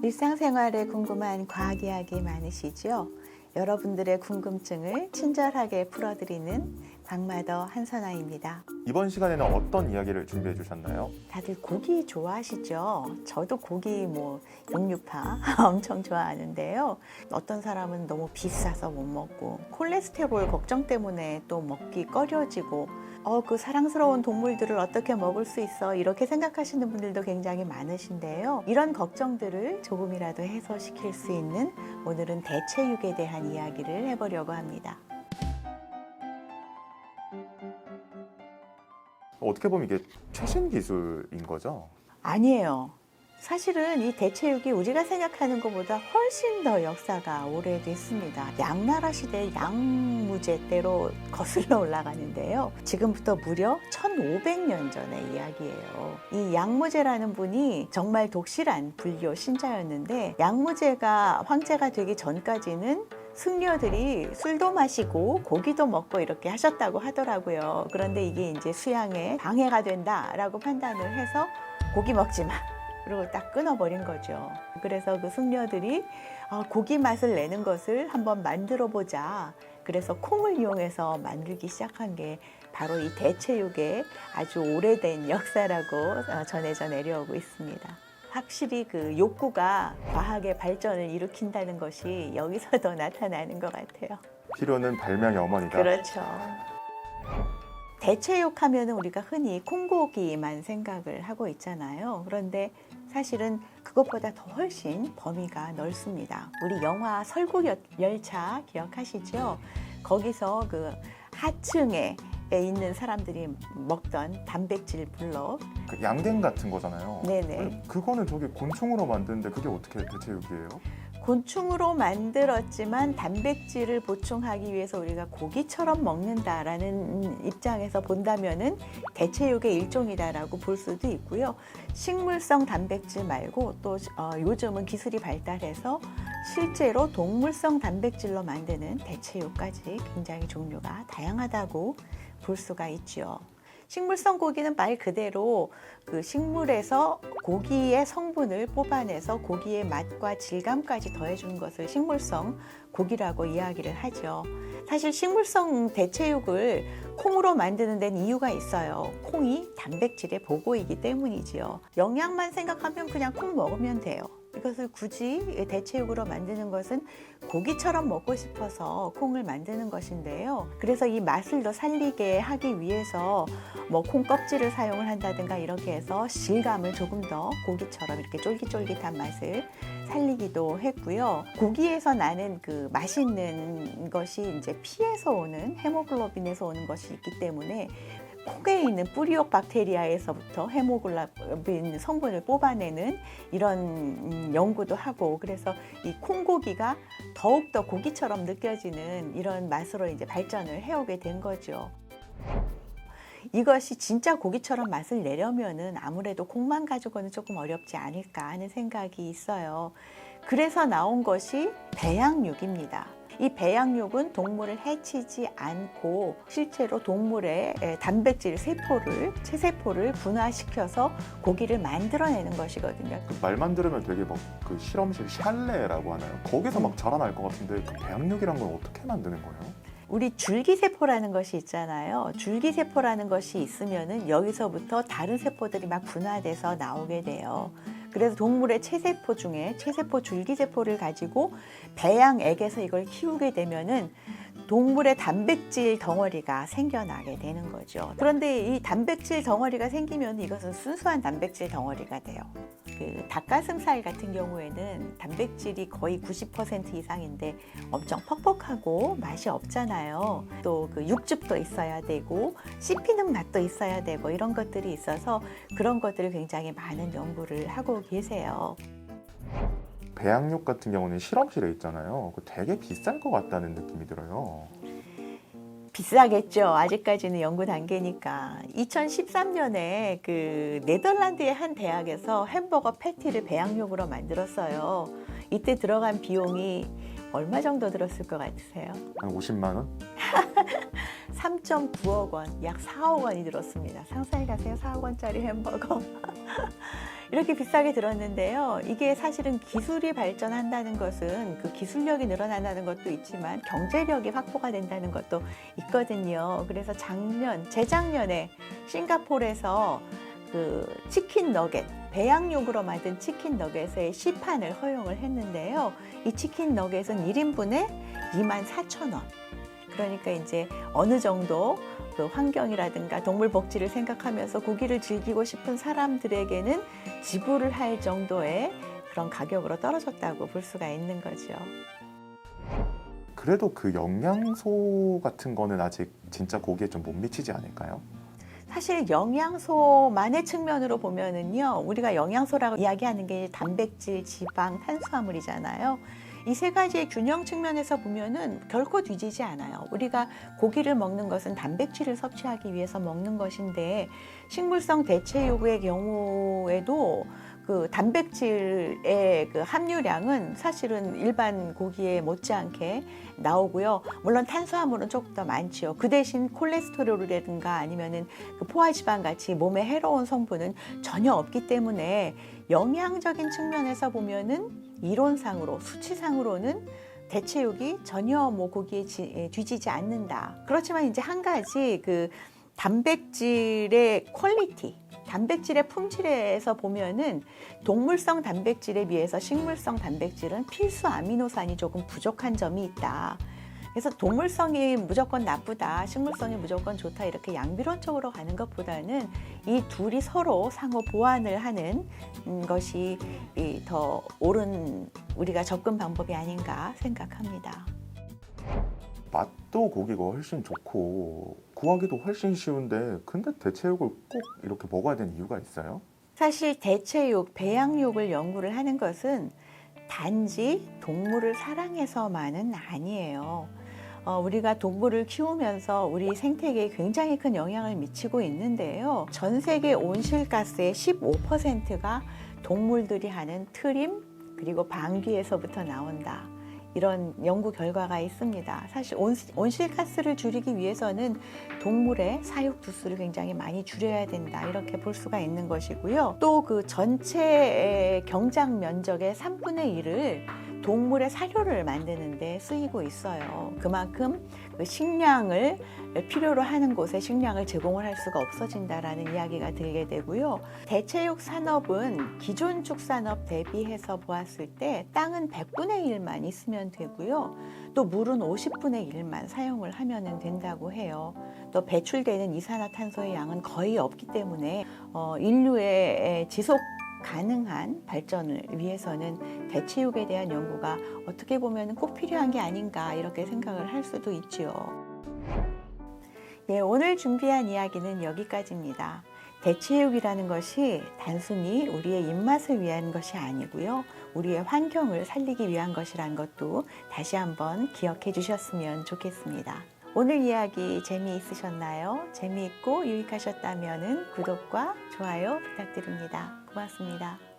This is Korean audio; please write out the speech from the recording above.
일상생활에 궁금한 과학 이야기 많으시죠? 여러분들의 궁금증을 친절하게 풀어드리는 박마더 한선아입니다. 이번 시간에는 어떤 이야기를 준비해 주셨나요? 다들 고기 좋아하시죠? 저도 고기 육류파 엄청 좋아하는데요. 어떤 사람은 너무 비싸서 못 먹고 콜레스테롤 걱정 때문에 또 먹기 꺼려지고 그 사랑스러운 동물들을 어떻게 먹을 수 있어? 이렇게 생각하시는 분들도 굉장히 많으신데요. 이런 걱정들을 조금이라도 해소시킬 수 있는 오늘은 대체육에 대한 이야기를 해보려고 합니다. 어떻게 보면 이게 최신 기술인 거죠? 아니에요. 사실은 이 대체육이 우리가 생각하는 것보다 훨씬 더 역사가 오래됐습니다. 양나라 시대 양무제 때로 거슬러 올라가는데요. 지금부터 무려 1500년 전의 이야기예요. 이 양무제라는 분이 정말 독실한 불교 신자였는데, 양무제가 황제가 되기 전까지는 승려들이 술도 마시고 고기도 먹고 이렇게 하셨다고 하더라고요. 그런데 이게 이제 수양에 방해가 된다라고 판단을 해서 고기 먹지 마, 그리고 딱 끊어버린 거죠. 그래서 그 승려들이 고기 맛을 내는 것을 한번 만들어 보자. 그래서 콩을 이용해서 만들기 시작한 게 바로 이 대체육의 아주 오래된 역사라고 전해져 내려오고 있습니다. 확실히 그 욕구가 과학의 발전을 일으킨다는 것이 여기서도 나타나는 것 같아요. 필요는 발명의 어머니다. 그렇죠. 대체육 하면은 우리가 흔히 콩고기만 생각을 하고 있잖아요. 그런데 사실은 그것보다 더 훨씬 범위가 넓습니다. 우리 영화 설국열차 기억하시죠? 거기서 그 하층에 있는 사람들이 먹던 단백질 블록. 그 양갱 같은 거잖아요. 네네. 그거는 저기 곤충으로 만드는데 그게 어떻게 대체육이에요? 곤충으로 만들었지만 단백질을 보충하기 위해서 우리가 고기처럼 먹는다라는 입장에서 본다면은 대체육의 일종이다라고 볼 수도 있고요. 식물성 단백질 말고 또 요즘은 기술이 발달해서 실제로 동물성 단백질로 만드는 대체육까지 굉장히 종류가 다양하다고 볼 수가 있죠. 식물성 고기는 말 그대로 그 식물에서 고기의 성분을 뽑아내서 고기의 맛과 질감까지 더해주는 것을 식물성 고기라고 이야기를 하죠. 사실 식물성 대체육을 콩으로 만드는 데는 이유가 있어요. 콩이 단백질의 보고이기 때문이지요. 영양만 생각하면 그냥 콩 먹으면 돼요. 이것을 굳이 대체육으로 만드는 것은 고기처럼 먹고 싶어서 콩을 만드는 것인데요. 그래서 이 맛을 더 살리게 하기 위해서 콩 껍질을 사용을 한다든가 이렇게 해서 질감을 조금 더 고기처럼 이렇게 쫄깃쫄깃한 맛을 살리기도 했고요. 고기에서 나는 그 맛있는 것이 이제 피에서 오는 헤모글로빈에서 오는 것이 있기 때문에 콩에 있는 뿌리옥 박테리아에서부터 헤모글로빈 성분을 뽑아내는 이런 연구도 하고, 그래서 이 콩고기가 더욱더 고기처럼 느껴지는 이런 맛으로 이제 발전을 해오게 된 거죠. 이것이 진짜 고기처럼 맛을 내려면은 아무래도 콩만 가지고는 조금 어렵지 않을까 하는 생각이 있어요. 그래서 나온 것이 배양육입니다. 이 배양육은 동물을 해치지 않고 실제로 동물의 단백질 체세포를 분화시켜서 고기를 만들어내는 것이거든요. 그 말만 들으면 되게 막 그 실험실 샬레라고 하나요? 거기서 막 자라날 것 같은데 그 배양육이란 건 어떻게 만드는 거예요? 우리 줄기세포라는 것이 있잖아요. 줄기세포라는 것이 있으면은 여기서부터 다른 세포들이 막 분화돼서 나오게 돼요. 그래서 동물의 체세포 중에 체세포 줄기세포를 가지고 배양액에서 이걸 키우게 되면은 동물의 단백질 덩어리가 생겨나게 되는 거죠. 그런데 이 단백질 덩어리가 생기면 이것은 순수한 단백질 덩어리가 돼요. 그 닭가슴살 같은 경우에는 단백질이 거의 90% 이상인데 엄청 퍽퍽하고 맛이 없잖아요. 또 그 육즙도 있어야 되고 씹히는 맛도 있어야 되고 이런 것들이 있어서 그런 것들을 굉장히 많은 연구를 하고 계세요. 배양육 같은 경우는 실험실에 있잖아요. 그 되게 비쌀 것 같다는 느낌이 들어요. 비싸겠죠. 아직까지는 연구 단계니까. 2013년에 그 네덜란드의 한 대학에서 햄버거 패티를 배양육으로 만들었어요. 이때 들어간 비용이 얼마 정도 들었을 것 같으세요? 한 50만 원? 3.9억 원, 약 4억 원이 들었습니다. 상상해 가세요. 4억 원짜리 햄버거. 이렇게 비싸게 들었는데요. 이게 사실은 기술이 발전한다는 것은 그 기술력이 늘어난다는 것도 있지만 경제력이 확보가 된다는 것도 있거든요. 그래서 재작년에 싱가포르에서 그 치킨 너겟, 배양육으로 만든 치킨 너겟의 시판을 허용을 했는데요. 이 치킨 너겟은 1인분에 24,000원. 그러니까 이제 어느 정도 그 환경이라든가 동물 복지를 생각하면서 고기를 즐기고 싶은 사람들에게는 지불을 할 정도의 그런 가격으로 떨어졌다고 볼 수가 있는 거죠. 그래도 그 영양소 같은 거는 아직 진짜 고기에 좀 못 미치지 않을까요? 사실 영양소만의 측면으로 보면은요, 우리가 영양소라고 이야기하는 게 단백질, 지방, 탄수화물이잖아요. 이 세 가지의 균형 측면에서 보면은 결코 뒤지지 않아요. 우리가 고기를 먹는 것은 단백질을 섭취하기 위해서 먹는 것인데, 식물성 대체육의 경우에도 그 단백질의 그 함유량은 사실은 일반 고기에 못지않게 나오고요. 물론 탄수화물은 조금 더 많지요. 그 대신 콜레스테롤이라든가 아니면은 그 포화지방 같이 몸에 해로운 성분은 전혀 없기 때문에 영양적인 측면에서 보면은 이론상으로 수치상으로는 대체육이 전혀 뭐 고기에 뒤지지 않는다. 그렇지만 이제 한 가지 그 단백질의 퀄리티, 단백질의 품질에서 보면은 동물성 단백질에 비해서 식물성 단백질은 필수 아미노산이 조금 부족한 점이 있다. 그래서 동물성이 무조건 나쁘다, 식물성이 무조건 좋다 이렇게 양비론적으로 가는 것보다는 이 둘이 서로 상호 보완을 하는 것이 더 옳은 우리가 접근 방법이 아닌가 생각합니다. 맛도 고기가 훨씬 좋고 구하기도 훨씬 쉬운데 근데 대체육을 꼭 이렇게 먹어야 되는 이유가 있어요? 사실 대체육, 배양육을 연구를 하는 것은 단지 동물을 사랑해서만은 아니에요. 우리가 동물을 키우면서 우리 생태계에 굉장히 큰 영향을 미치고 있는데요. 전 세계 온실가스의 15%가 동물들이 하는 트림 그리고 방귀에서부터 나온다. 이런 연구 결과가 있습니다. 사실 온실가스를 줄이기 위해서는 동물의 사육 두수를 굉장히 많이 줄여야 된다. 이렇게 볼 수가 있는 것이고요. 또 그 전체 경작 면적의 3분의 1을 동물의 사료를 만드는 데 쓰이고 있어요. 그만큼 그 식량을 필요로 하는 곳에 식량을 제공을 할 수가 없어진다라는 이야기가 들게 되고요. 대체육 산업은 기존 축산업 대비해서 보았을 때 땅은 100분의 1만 있으면 되고요. 또 물은 50분의 1만 사용을 하면 된다고 해요. 또 배출되는 이산화탄소의 양은 거의 없기 때문에 인류의 지속 가능한 발전을 위해서는 대체육에 대한 연구가 어떻게 보면 꼭 필요한 게 아닌가 이렇게 생각을 할 수도 있지요. 예, 오늘 준비한 이야기는 여기까지입니다. 대체육이라는 것이 단순히 우리의 입맛을 위한 것이 아니고요. 우리의 환경을 살리기 위한 것이라는 것도 다시 한번 기억해 주셨으면 좋겠습니다. 오늘 이야기 재미있으셨나요? 재미있고 유익하셨다면 구독과 좋아요 부탁드립니다. 고맙습니다.